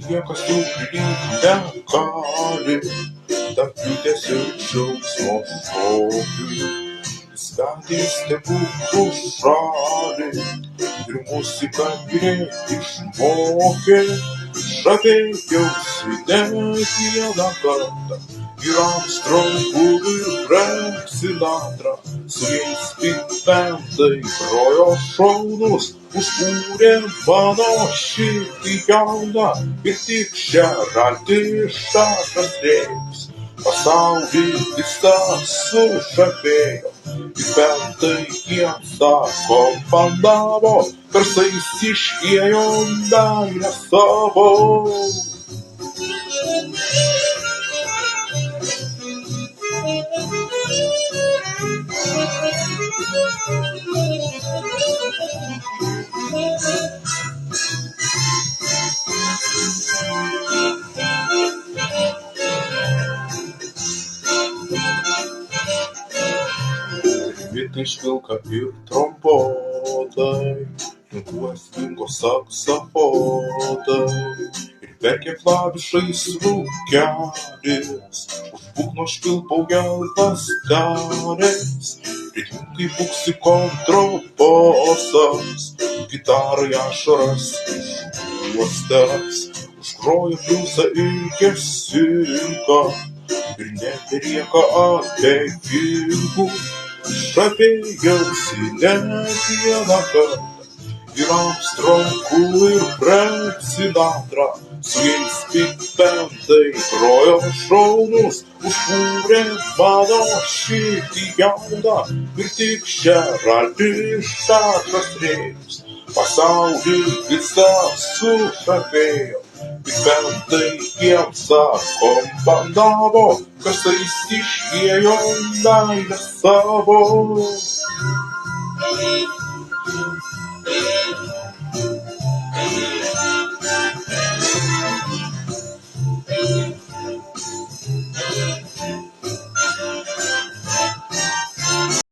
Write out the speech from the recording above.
niekas jų prilygt negali, tarp liūdesio ir džiaugsmo šokių. Jis vedė stebuklų šalį ir muziką mylėti išmokė. Žavėjausi ne vieną kartą ir Armstrongu ir Frank Sinatra. Su jais Big Bandai grojo šaunus, užkūrė mano širdį jauną ir tik Geraldiškas Reiks. Pasaulį visą sužavėjo, Big Bandai jiems akompanavo, garsais išliejo meilę savo. Trimitai švilka ir trombotai, linkuoja svingo saksofonai, ir verkia klavišais rūkelis, už būgno švilpauja lazdelės, ritmingai buksi kontrabosas, gitarai ašaras išuostas, užgroja bliuzą ilgesinga ir nebelieka abejingų. Žavėjausi ne vieną kartą ir Armstrongu ir Frank Sinatra. Su jais Big Bandai grojo šaunus, užkūrė mano širdį jauną ir tik Geraldiškas Reiks. Pasaulį visą sužavėjo, Big Bandai jiems akompanavo, garsais išliejo meilę savo.